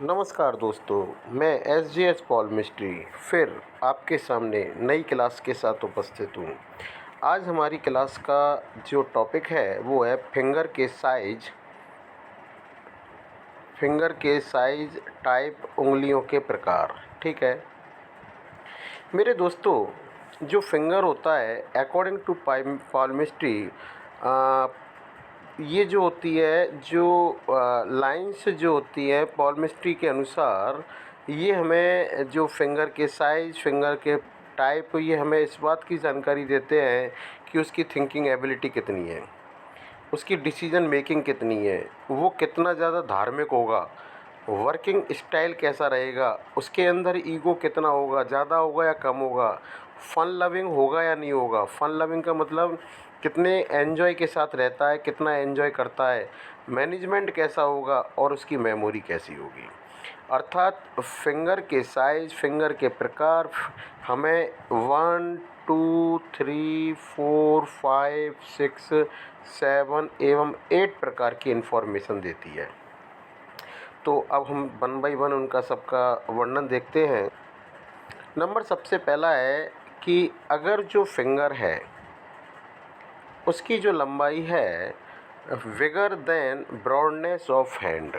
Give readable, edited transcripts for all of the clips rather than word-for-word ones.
नमस्कार दोस्तों, मैं एस पॉल मिस्ट्री फिर आपके सामने नई क्लास के साथ उपस्थित हूँ। आज हमारी क्लास का जो टॉपिक है वो है फिंगर के साइज टाइप, उंगलियों के प्रकार। ठीक है मेरे दोस्तों, जो फिंगर होता है अकॉर्डिंग टू पॉल मिस्ट्री, ये जो होती है, जो लाइंस जो होती है पॉल मिस्ट्री के अनुसार, ये हमें जो फिंगर के साइज़, फिंगर के टाइप, ये हमें इस बात की जानकारी देते हैं कि उसकी थिंकिंग एबिलिटी कितनी है, उसकी डिसीजन मेकिंग कितनी है, वो कितना ज़्यादा धार्मिक होगा, वर्किंग स्टाइल कैसा रहेगा, उसके अंदर ईगो कितना होगा, ज़्यादा होगा या कम होगा, फ़न लविंग होगा या नहीं होगा। फ़न लविंग का मतलब कितने एन्जॉय के साथ रहता है, कितना एन्जॉय करता है, मैनेजमेंट कैसा होगा और उसकी मेमोरी कैसी होगी। अर्थात फिंगर के साइज़, फिंगर के प्रकार हमें 1 2 3 4 5 6 7 एवं 8 प्रकार की इन्फॉर्मेशन देती है। तो अब हम वन बाई वन उनका सबका वर्णन देखते हैं। नंबर सबसे पहला है कि अगर जो फिंगर है उसकी जो लंबाई है bigger than broadness of hand,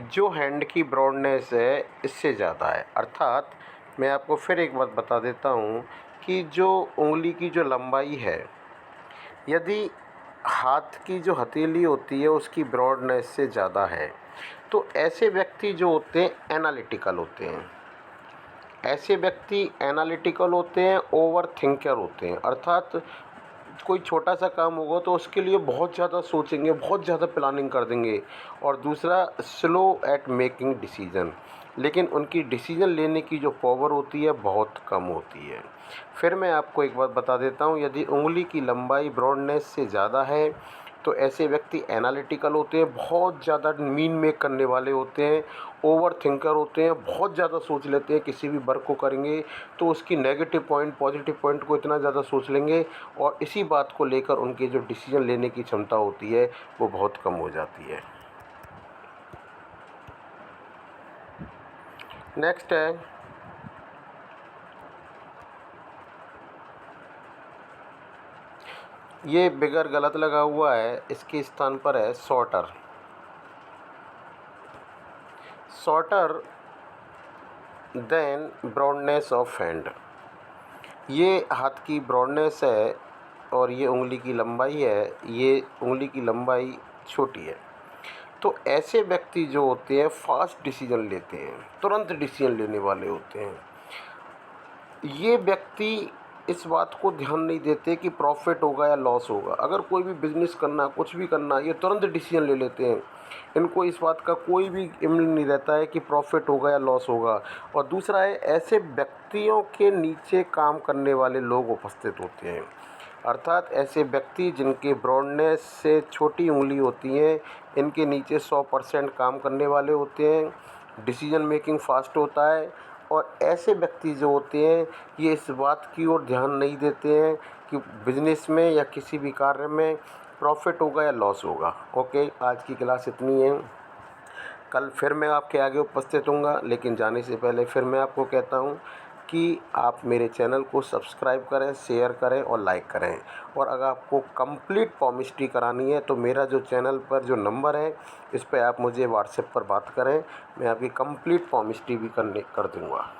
जो हैंड की ब्रॉडनेस है इससे ज़्यादा है। अर्थात मैं आपको फिर एक बात बता देता हूँ कि जो उंगली की जो लंबाई है, यदि हाथ की जो हथेली होती है उसकी ब्रॉडनेस से ज़्यादा है, तो ऐसे व्यक्ति जो होते हैं एनालिटिकल होते हैं। ऐसे व्यक्ति एनालिटिकल होते हैं, ओवर थिंकर होते हैं। अर्थात कोई छोटा सा काम होगा तो उसके लिए बहुत ज़्यादा सोचेंगे, बहुत ज़्यादा प्लानिंग कर देंगे। और दूसरा, स्लो एट मेकिंग डिसीजन, लेकिन उनकी डिसीजन लेने की जो पावर होती है बहुत कम होती है। फिर मैं आपको एक बात बता देता हूँ, यदि उंगली की लंबाई ब्रॉडनेस से ज़्यादा है तो ऐसे व्यक्ति एनालिटिकल होते हैं, बहुत ज़्यादा मीन मेक करने वाले होते हैं, ओवर थिंकर होते हैं, बहुत ज़्यादा सोच लेते हैं। किसी भी वर्क को करेंगे तो उसकी नेगेटिव पॉइंट, पॉजिटिव पॉइंट को इतना ज़्यादा सोच लेंगे और इसी बात को लेकर उनकी जो डिसीजन लेने की क्षमता होती है वो बहुत कम हो जाती है। नेक्स्ट है, ये बिगर गलत लगा हुआ है, इसके स्थान पर है shorter. Shorter than broadness of hand, ये हाथ की ब्रॉडनेस है और ये उंगली की लंबाई है, ये उंगली की लंबाई छोटी है। तो ऐसे व्यक्ति जो होते हैं फास्ट डिसीजन लेते हैं, तुरंत डिसीजन लेने वाले होते हैं। ये व्यक्ति इस बात को ध्यान नहीं देते कि प्रॉफिट होगा या लॉस होगा। अगर कोई भी बिजनेस करना, कुछ भी करना, ये तुरंत डिसीजन ले लेते हैं। इनको इस बात का कोई भी इल्म नहीं रहता है कि प्रॉफिट होगा या लॉस होगा। और दूसरा है, ऐसे व्यक्तियों के नीचे काम करने वाले लोग उपस्थित होते हैं। अर्थात ऐसे व्यक्ति जिनके ब्रॉडनेस से छोटी उंगली होती हैं, इनके नीचे 100% काम करने वाले होते हैं। डिसीजन मेकिंग फास्ट होता है। और ऐसे व्यक्ति जो होते हैं ये इस बात की ओर ध्यान नहीं देते हैं कि बिजनेस में या किसी भी कार्य में प्रॉफिट होगा या लॉस होगा। ओके, आज की क्लास इतनी है। कल फिर मैं आपके आगे उपस्थित हूँगा, लेकिन जाने से पहले फिर मैं आपको कहता हूँ कि आप मेरे चैनल को सब्सक्राइब करें, शेयर करें और लाइक करें। और अगर आपको कंप्लीट पॉमिस्ट्री करानी है तो मेरा जो चैनल पर जो नंबर है इस पर आप मुझे व्हाट्सएप पर बात करें, मैं आपकी कंप्लीट पॉमिस्ट्री भी कर दूँगा।